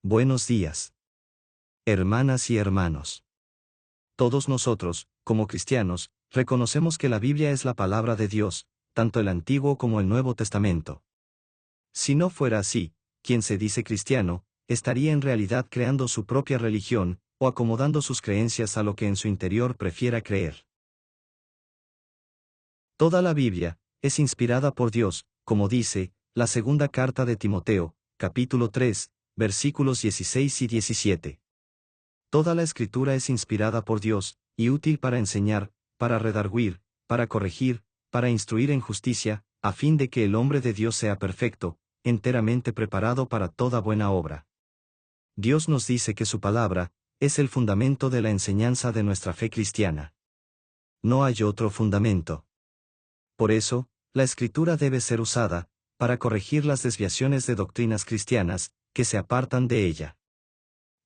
Buenos días, hermanas y hermanos. Todos nosotros, como cristianos, reconocemos que la Biblia es la palabra de Dios, tanto el Antiguo como el Nuevo Testamento. Si no fuera así, quien se dice cristiano, estaría en realidad creando su propia religión, o acomodando sus creencias a lo que en su interior prefiera creer. Toda la Biblia es inspirada por Dios, como dice la segunda carta de Timoteo, capítulo 3, versículos 16 y 17. Toda la Escritura es inspirada por Dios, y útil para enseñar, para redarguir, para corregir, para instruir en justicia, a fin de que el hombre de Dios sea perfecto, enteramente preparado para toda buena obra. Dios nos dice que su palabra es el fundamento de la enseñanza de nuestra fe cristiana. No hay otro fundamento. Por eso, la Escritura debe ser usada para corregir las desviaciones de doctrinas cristianas que se apartan de ella.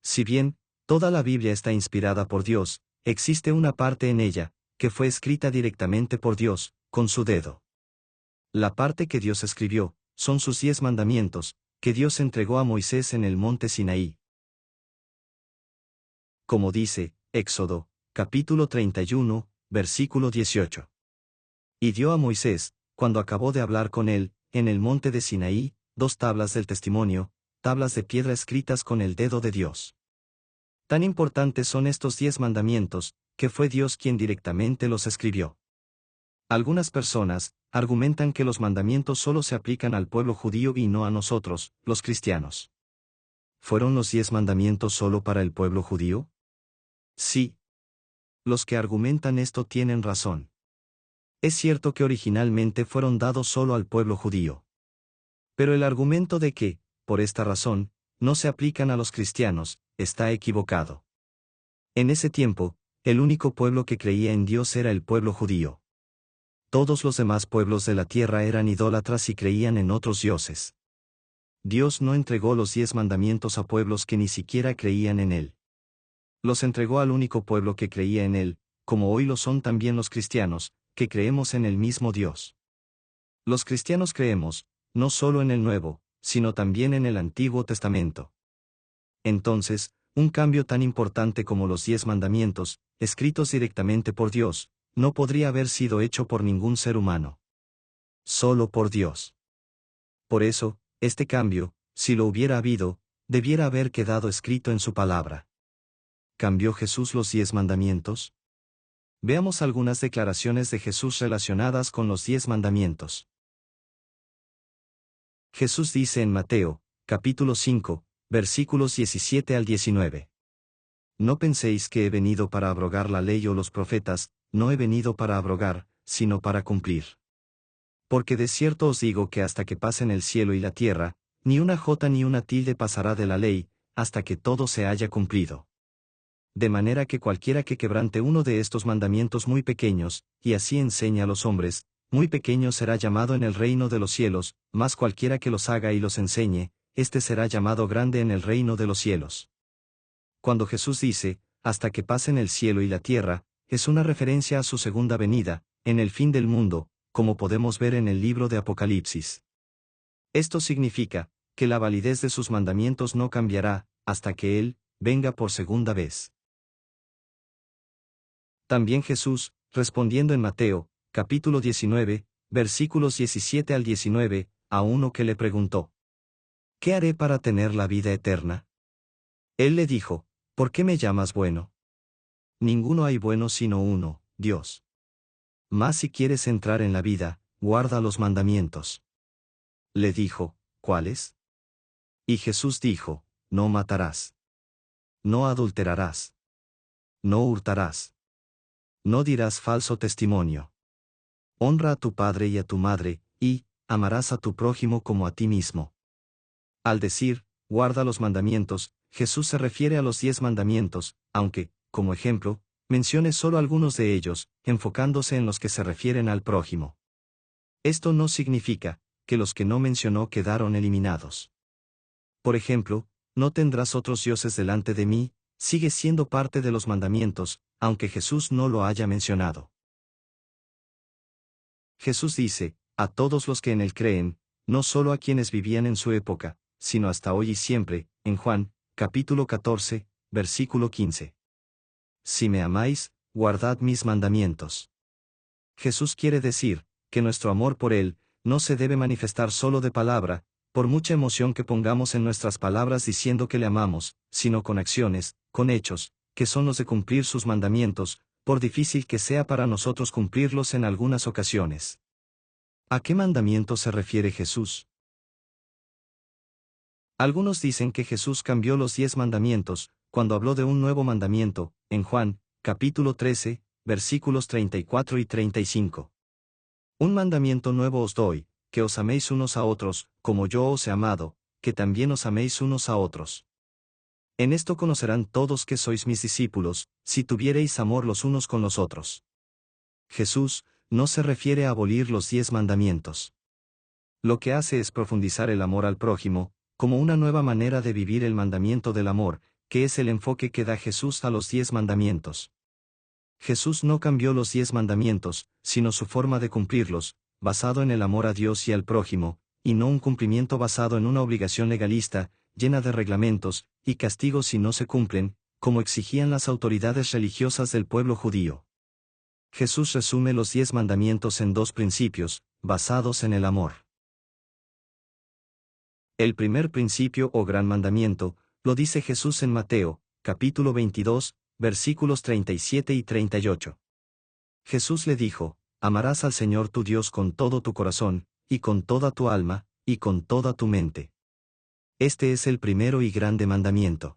Si bien toda la Biblia está inspirada por Dios, existe una parte en ella que fue escrita directamente por Dios, con su dedo. La parte que Dios escribió son sus 10 mandamientos, que Dios entregó a Moisés en el monte Sinaí. Como dice Éxodo, capítulo 31, versículo 18. Y dio a Moisés, cuando acabó de hablar con él, en el monte de Sinaí, 2 tablas del testimonio, tablas de piedra escritas con el dedo de Dios. Tan importantes son estos 10 mandamientos, que fue Dios quien directamente los escribió. Algunas personas argumentan que los mandamientos solo se aplican al pueblo judío y no a nosotros, los cristianos. ¿Fueron los 10 mandamientos solo para el pueblo judío? Sí. Los que argumentan esto tienen razón. Es cierto que originalmente fueron dados solo al pueblo judío. Pero el argumento de que, por esta razón, no se aplican a los cristianos, está equivocado. En ese tiempo, el único pueblo que creía en Dios era el pueblo judío. Todos los demás pueblos de la tierra eran idólatras y creían en otros dioses. Dios no entregó los 10 mandamientos a pueblos que ni siquiera creían en Él. Los entregó al único pueblo que creía en Él, como hoy lo son también los cristianos, que creemos en el mismo Dios. Los cristianos creemos, no solo en el Nuevo, sino también en el Antiguo Testamento. Entonces, un cambio tan importante como los 10 mandamientos, escritos directamente por Dios, no podría haber sido hecho por ningún ser humano. Solo por Dios. Por eso, este cambio, si lo hubiera habido, debiera haber quedado escrito en su palabra. ¿Cambió Jesús los 10 mandamientos? Veamos algunas declaraciones de Jesús relacionadas con los 10 mandamientos. Jesús dice en Mateo, capítulo 5, versículos 17 al 19. No penséis que he venido para abrogar la ley o los profetas, no he venido para abrogar, sino para cumplir. Porque de cierto os digo que hasta que pasen el cielo y la tierra, ni una jota ni una tilde pasará de la ley, hasta que todo se haya cumplido. De manera que cualquiera que quebrante uno de estos mandamientos muy pequeños, y así enseña a los hombres, muy pequeño será llamado en el reino de los cielos, mas cualquiera que los haga y los enseñe, éste será llamado grande en el reino de los cielos. Cuando Jesús dice, hasta que pasen el cielo y la tierra, es una referencia a su segunda venida, en el fin del mundo, como podemos ver en el libro de Apocalipsis. Esto significa, que la validez de sus mandamientos no cambiará, hasta que Él venga por segunda vez. También Jesús, respondiendo en Mateo, capítulo 19, versículos 17 al 19, a uno que le preguntó: ¿Qué haré para tener la vida eterna? Él le dijo: ¿Por qué me llamas bueno? Ninguno hay bueno sino uno, Dios. Mas si quieres entrar en la vida, guarda los mandamientos. Le dijo: ¿Cuáles? Y Jesús dijo: No matarás. No adulterarás. No hurtarás. No dirás falso testimonio. Honra a tu padre y a tu madre, y amarás a tu prójimo como a ti mismo. Al decir, guarda los mandamientos, Jesús se refiere a los 10 mandamientos, aunque, como ejemplo, mencione solo algunos de ellos, enfocándose en los que se refieren al prójimo. Esto no significa que los que no mencionó quedaron eliminados. Por ejemplo, no tendrás otros dioses delante de mí, sigue siendo parte de los mandamientos, aunque Jesús no lo haya mencionado. Jesús dice, a todos los que en Él creen, no solo a quienes vivían en su época, sino hasta hoy y siempre, en Juan, capítulo 14, versículo 15. Si me amáis, guardad mis mandamientos. Jesús quiere decir, que nuestro amor por Él, no se debe manifestar solo de palabra, por mucha emoción que pongamos en nuestras palabras diciendo que le amamos, sino con acciones, con hechos, que son los de cumplir sus mandamientos, por difícil que sea para nosotros cumplirlos en algunas ocasiones. ¿A qué mandamiento se refiere Jesús? Algunos dicen que Jesús cambió los 10 mandamientos, cuando habló de un nuevo mandamiento, en Juan, capítulo 13, versículos 34 y 35. Un mandamiento nuevo os doy, que os améis unos a otros, como yo os he amado, que también os améis unos a otros. En esto conocerán todos que sois mis discípulos, si tuviereis amor los unos con los otros. Jesús no se refiere a abolir los 10 mandamientos. Lo que hace es profundizar el amor al prójimo, como una nueva manera de vivir el mandamiento del amor, que es el enfoque que da Jesús a los 10 mandamientos. Jesús no cambió los 10 mandamientos, sino su forma de cumplirlos, basado en el amor a Dios y al prójimo, y no un cumplimiento basado en una obligación legalista, llena de reglamentos y castigos si no se cumplen, como exigían las autoridades religiosas del pueblo judío. Jesús resume los 10 mandamientos en 2 principios, basados en el amor. El primer principio o gran mandamiento, lo dice Jesús en Mateo, capítulo 22, versículos 37 y 38. Jesús le dijo, amarás al Señor tu Dios con todo tu corazón, y con toda tu alma, y con toda tu mente. Este es el primero y grande mandamiento.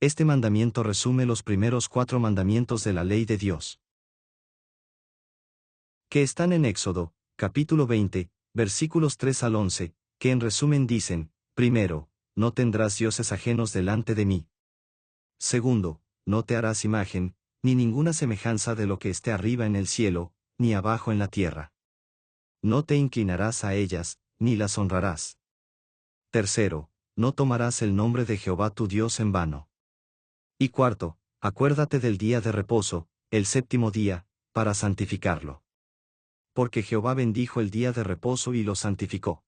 Este mandamiento resume los primeros 4 mandamientos de la ley de Dios, que están en Éxodo, capítulo 20, versículos 3 al 11, que en resumen dicen, primero, no tendrás dioses ajenos delante de mí. Segundo, no te harás imagen, ni ninguna semejanza de lo que esté arriba en el cielo, ni abajo en la tierra. No te inclinarás a ellas, ni las honrarás. Tercero, no tomarás el nombre de Jehová tu Dios en vano. Y cuarto, acuérdate del día de reposo, el séptimo día, para santificarlo. Porque Jehová bendijo el día de reposo y lo santificó.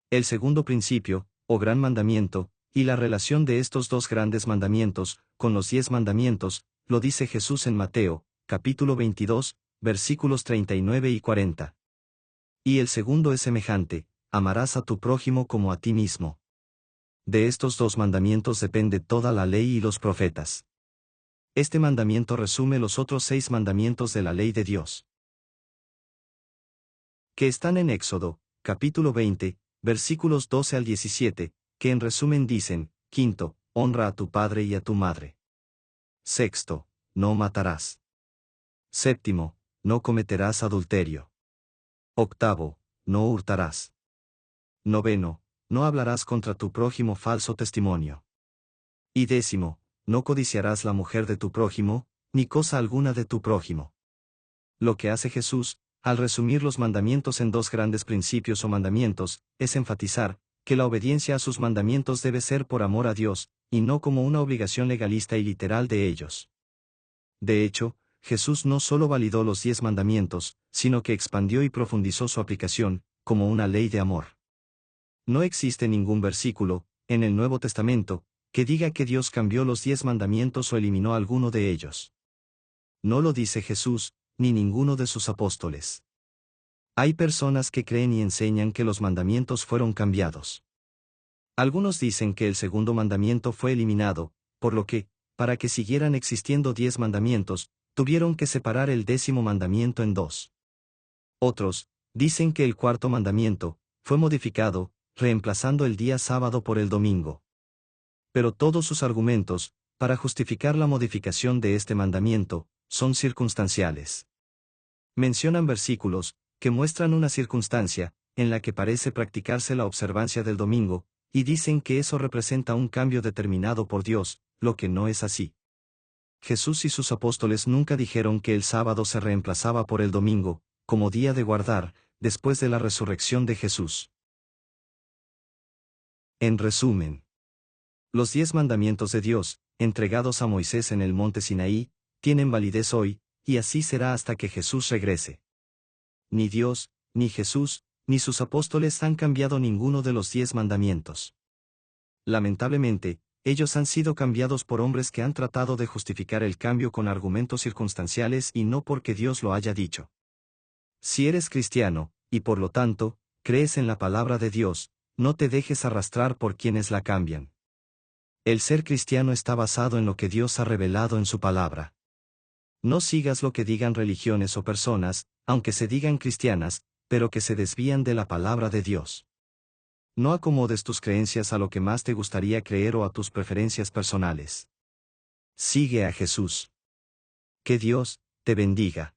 El segundo principio, o gran mandamiento, y la relación de estos 2 grandes mandamientos, con los 10 mandamientos, lo dice Jesús en Mateo, capítulo 22, versículos 39 y 40. Y el segundo es semejante, amarás a tu prójimo como a ti mismo. De estos 2 mandamientos depende toda la ley y los profetas. Este mandamiento resume los otros 6 mandamientos de la ley de Dios, que están en Éxodo, capítulo 20, versículos 12 al 17, que en resumen dicen, quinto, honra a tu padre y a tu madre. Sexto, no matarás. Séptimo, no cometerás adulterio. Octavo, no hurtarás. Noveno, no hablarás contra tu prójimo falso testimonio. Y décimo, no codiciarás la mujer de tu prójimo, ni cosa alguna de tu prójimo. Lo que hace Jesús, al resumir los mandamientos en 2 grandes principios o mandamientos, es enfatizar, que la obediencia a sus mandamientos debe ser por amor a Dios, y no como una obligación legalista y literal de ellos. De hecho, Jesús no solo validó los 10 mandamientos, sino que expandió y profundizó su aplicación, como una ley de amor. No existe ningún versículo, en el Nuevo Testamento, que diga que Dios cambió los 10 mandamientos o eliminó alguno de ellos. No lo dice Jesús, ni ninguno de sus apóstoles. Hay personas que creen y enseñan que los mandamientos fueron cambiados. Algunos dicen que el segundo mandamiento fue eliminado, por lo que, para que siguieran existiendo 10 mandamientos, tuvieron que separar el 10º mandamiento en 2. Otros, dicen que el 4º mandamiento, fue modificado, reemplazando el día sábado por el domingo. Pero todos sus argumentos, para justificar la modificación de este mandamiento, son circunstanciales. Mencionan versículos, que muestran una circunstancia, en la que parece practicarse la observancia del domingo, y dicen que eso representa un cambio determinado por Dios, lo que no es así. Jesús y sus apóstoles nunca dijeron que el sábado se reemplazaba por el domingo, como día de guardar, después de la resurrección de Jesús. En resumen, los 10 mandamientos de Dios, entregados a Moisés en el monte Sinaí, tienen validez hoy, y así será hasta que Jesús regrese. Ni Dios, ni Jesús, ni sus apóstoles han cambiado ninguno de los 10 mandamientos. Lamentablemente, ellos han sido cambiados por hombres que han tratado de justificar el cambio con argumentos circunstanciales y no porque Dios lo haya dicho. Si eres cristiano, y por lo tanto, crees en la palabra de Dios, no te dejes arrastrar por quienes la cambian. El ser cristiano está basado en lo que Dios ha revelado en su palabra. No sigas lo que digan religiones o personas, aunque se digan cristianas, pero que se desvían de la palabra de Dios. No acomodes tus creencias a lo que más te gustaría creer o a tus preferencias personales. Sigue a Jesús. Que Dios te bendiga.